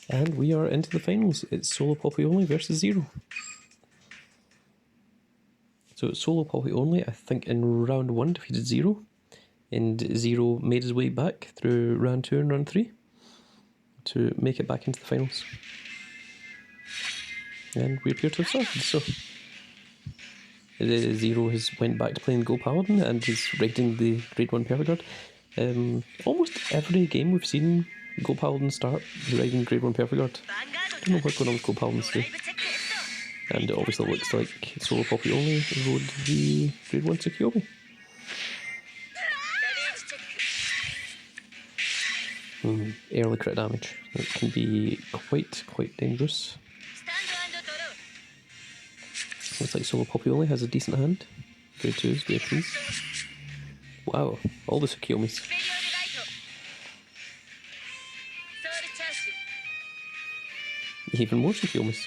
And we are into the finals. It's SoloPoppyOnly versus Zero. So it's SoloPoppyOnly, I think in round 1 defeated Zero. And Zero made his way back through round 2 and round 3 to make it back into the finals. And we appear to have started, so Zero has went back to playing Go Paladin and he's rating the grade 1 perfect card. Almost every game we've seen Go Paladin start riding grade 1 perfect card. I don't know what's going on with Go Paladin today. And it obviously looks like SoloPoppyOnly rode the grade 1 Tsukiyomi. Early crit damage. That can be quite dangerous. Looks like SoloPoppyOnly has a decent hand. Grade 2s, grade 3s. Wow, all the Tsukiyomis. Even more Tsukiyomis.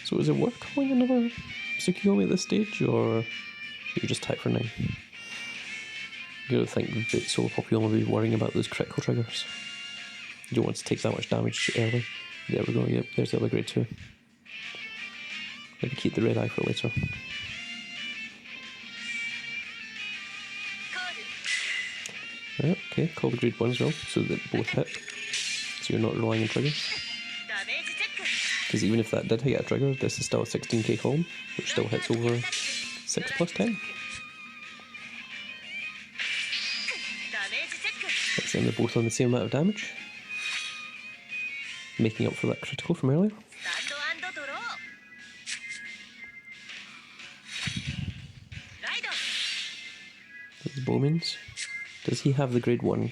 So is it worth calling another Tsukiyomi at this stage, or should you just type for 9? You don't think that SoloPoppyOnly will be worrying about those critical triggers. You don't want to take that much damage early. There we go, yep, there's the other grade 2. Maybe keep the red eye for later. Yeah, okay, call the grade 1 as well, so that both hit. So you're not relying on triggers. Because even if that did hit a trigger, this is still a 16k column, which still hits over 6 plus 10. That's then they're both on the same amount of damage, making up for that critical from earlier. There's Bowman's. Does he have the grade 1?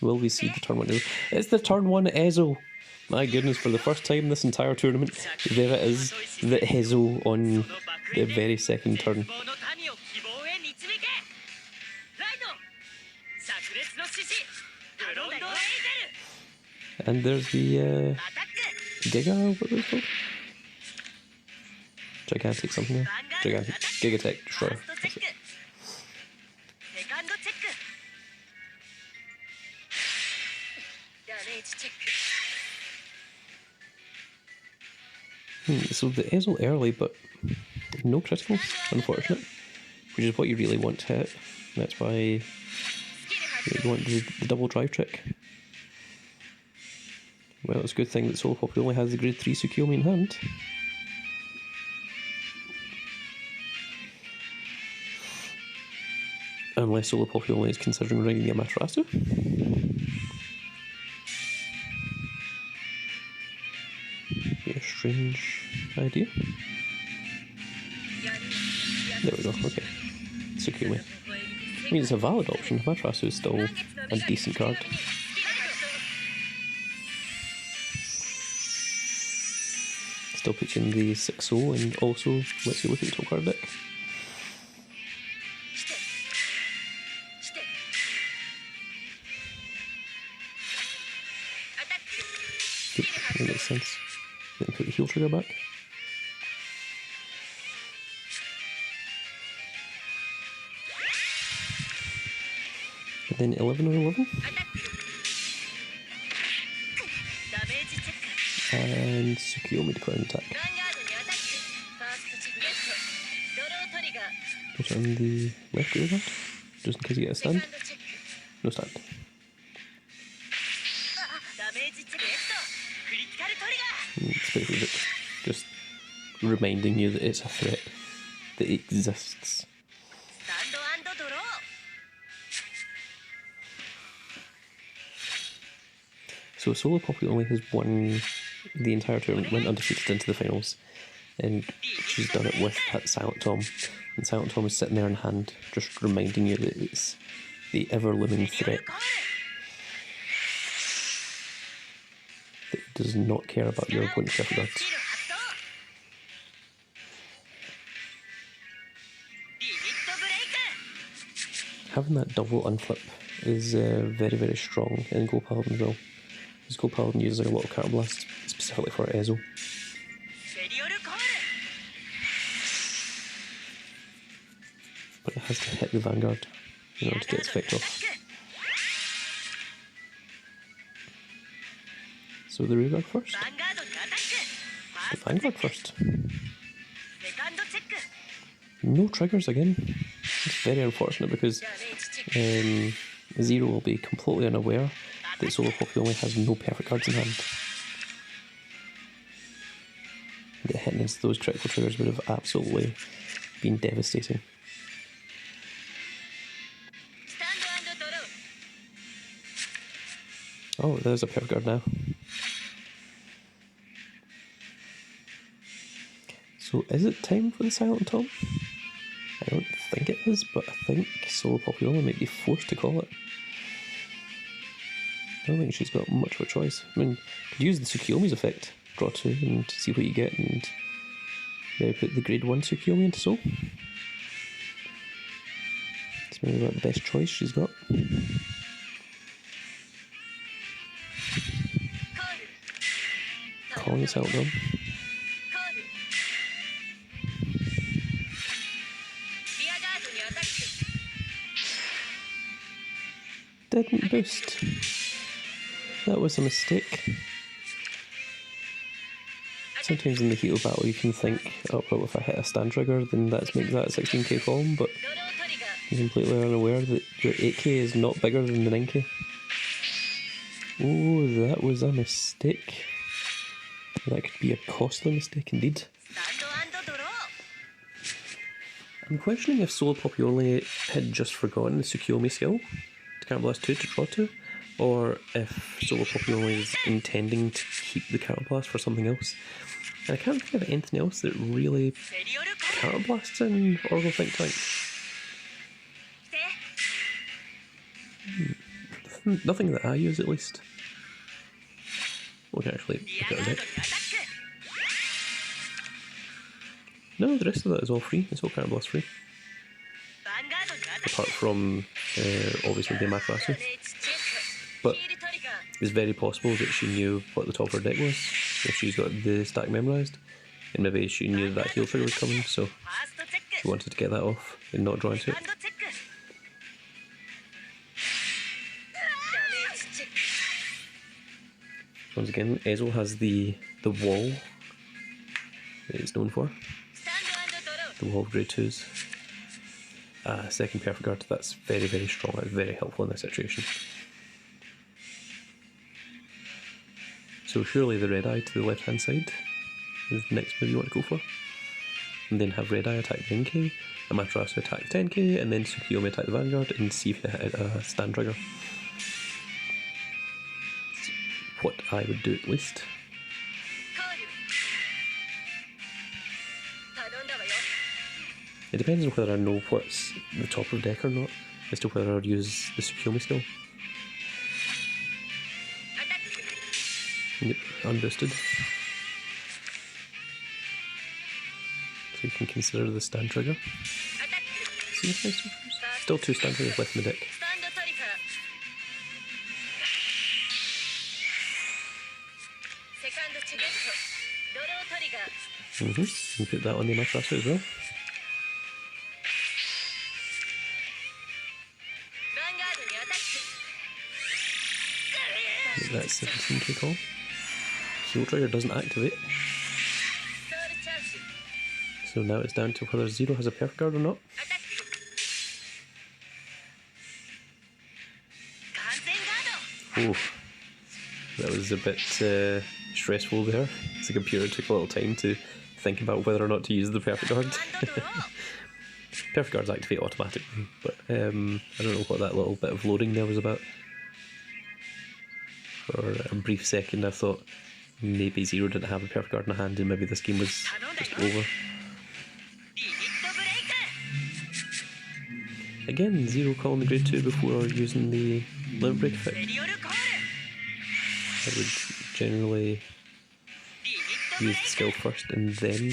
Will we see the turn 1? It's the turn 1 Ezel! My goodness, for the first time this entire tournament, there it is, the Ezel on the very second turn. And there's the Giga, what was it called? Gigantic something there. Gigantic. Gigatech Destroyer. That's it. So the Ezel early, but no criticals, unfortunate. Which is what you really want to hit. That's why you want the double drive trick. Well, it's a good thing that SoloPoppyOnly has the grade 3 Tsukiyomi in hand. Unless SoloPoppyOnly is considering ringing the Amaterasu. Be a strange idea. There we go, okay. Tsukiyomi. I mean, it's a valid option. Amaterasu is still a decent card. Still puts in the 6-0 and also lets you look at the top card deck. Good, that makes sense. Then put the heal trigger back. And then 11 on 11. And Tsukiyomi declaring attack. Put it on the left rear guard, just in case you get a stand. No stand. It's basically just reminding you that it's a threat, that it exists. So SoloPoppyOnly has won the entire tournament, went undefeated into the finals, and she's done it with Silent Tom. And Silent Tom is sitting there in hand, just reminding you that it's the ever-looming threat that does not care about your opponent's perfect cards. Having that double unflip is very, very strong in Go Paladin as well. Because Go Paladin uses a lot of Counter Blast, specifically for Ezel. But it has to hit the Vanguard. in order to get its effect off. So the rearguard first. The vanguard first. No triggers again. It's very unfortunate because Zero will be completely unaware that SoloPoppyOnly has no perfect cards in hand. The hitting into those critical triggers would have absolutely been devastating. Oh, there's a perfect card now. So is it time for the Silent Tom? I don't think it is, but I think SoloPoppyOnly might be forced to call it. I don't think she's got much of a choice. I mean, could use the Tsukiyomi's effect, draw 2 and see what you get, and maybe put the grade 1 Tsukiyomi into Soul. It's maybe about the best choice she's got. Calling us out though. Didn't boost. That was a mistake. Sometimes in the heat of battle you can think, oh well, if I hit a stand trigger then that's make that a 16k column, but you're completely unaware that your 8k is not bigger than the 9k. Oh, that was a mistake. That could be a costly mistake indeed. I'm questioning if SoloPoppyOnly had just forgotten the Tsukiyomi skill to Counterblast 2 to draw 2, or if SoloPoppyOnly is intending to keep the Counterblast for something else. And I can't think of anything else that really counterblasts in Oracle Think Tank. Nothing that I use, at least. We can actually look at a deck. No, the rest of that is all free. It's all counterblast free. Apart from, obviously, the Amaterasu. But it's very possible that she knew what the top of her deck was, if she's got the stack memorised. And maybe she knew that heal trigger was coming, so she wanted to get that off and not draw into it. Once again, Ezel has the wall that it's known for. The wall of grade 2s. Second perfect guard, that's very, very strong. That's very helpful in this situation. So surely the red eye to the left hand side is the next move you want to go for. And then have red eye attack the 9k, Amaterasu attack 10k, and then Tsukiyomi attack the vanguard and see if you hit a stand trigger. What I would do at least. It depends on whether I know what's the top of the deck or not, as to whether I would use the Tsukiyomi skill. Yep, unboosted. So you can consider the stand trigger. Still 2 stand triggers left in the deck. You put that on the Amaterasu as well. That's 17k call. Heal trigger doesn't activate. So now it's down to whether Zero has a perfect guard or not. Oh, that was a bit stressful there. The computer took a little time to think about whether or not to use the perfect guard. Perfect guards activate automatically, but I don't know what that little bit of loading there was about. For a brief second I thought maybe Zero didn't have a perfect guard in hand and maybe this game was just over. Again, Zero calling the grade 2 before using the limit break effect. I would generally use the skill first and then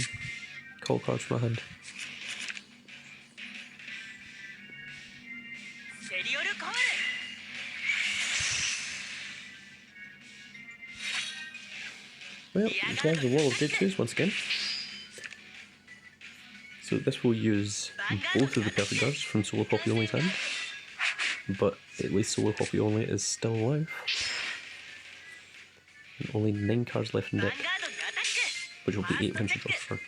call cards from my hand. Well, there's the wall of grade 2s once again. So this will use both of the perfect guards from SoloPoppyOnly's hand. but at least SoloPoppyOnly is still alive. And only 9 cards left in deck, which will be 8 when she draws turn.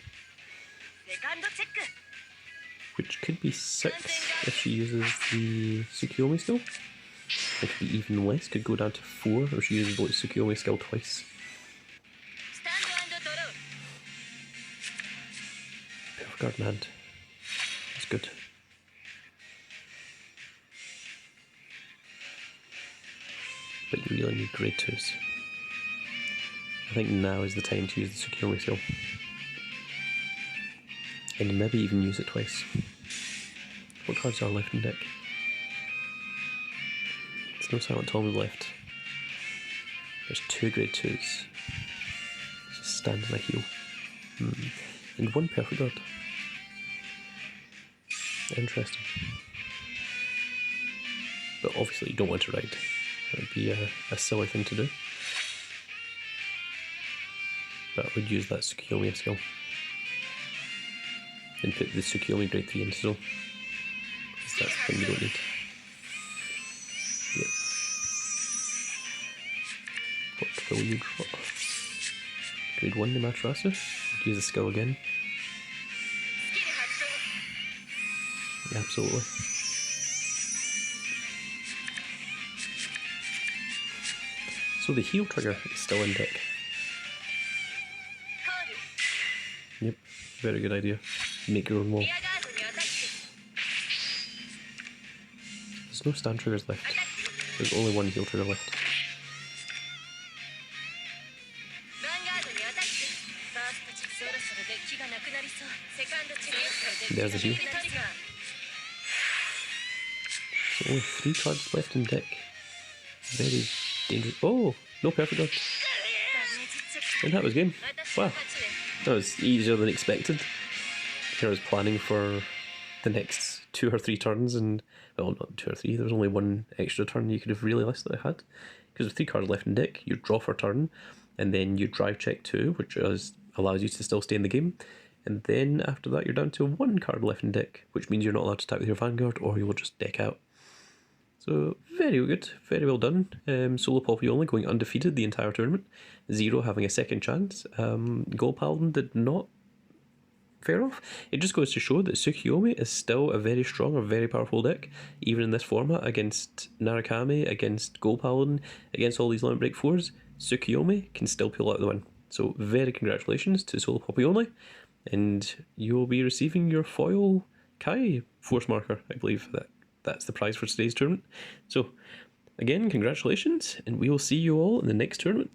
Which could be 6 if she uses the Tsukiyomi skill. It could be even less, could go down to 4 if she uses the Tsukiyomi skill twice. Perfect card in hand. That's good. But you really need grade 2s. I think now is the time to use the Tsukiyomi skill. And maybe even use it twice. What cards are left in deck? There's no Silent Tommy left. There's 2 grade 2s. Just stand on a heel. And 1 perfect guard. Interesting. But obviously you don't want to ride. That would be a silly thing to do. But I would use that Tsukiyomi skill. And put the Tsukiyomi grade 3 into Ezel. Because that's the thing you don't need. Yep. What will you draw? Grade 1 Amaterasu. Use the skill again. Absolutely. So the heal trigger is still in deck. Yep, very good idea. Make your own wall. There's no stand triggers left. There's only 1 heal trigger left. There's the heal. So only 3 cards left in deck. Very dangerous. Oh, no perfect guard. And that was game. Wow. That was easier than expected. I was planning for the next 2 or 3 turns, and well, not 2 or 3. There was only 1 extra turn you could have really listed that I had. Because with 3 cards left in deck, you draw for turn, and then you drive check 2, which allows you to still stay in the game. And then after that, you're down to 1 card left in deck, which means you're not allowed to attack with your Vanguard, or you will just deck out. So very good, very well done. SoloPoppyOnly going undefeated the entire tournament. 0 having a second chance. Gold Paladin did not fare off. It just goes to show that Tsukiyomi is still a very strong, a very powerful deck, even in this format against Narukami, against Gold Paladin, against all these Limit Break 4s. Tsukiyomi can still pull out the win. So very congratulations to SoloPoppyOnly, and you will be receiving your foil Kai force marker, I believe. That's the prize for today's tournament. So, again, congratulations, and we will see you all in the next tournament.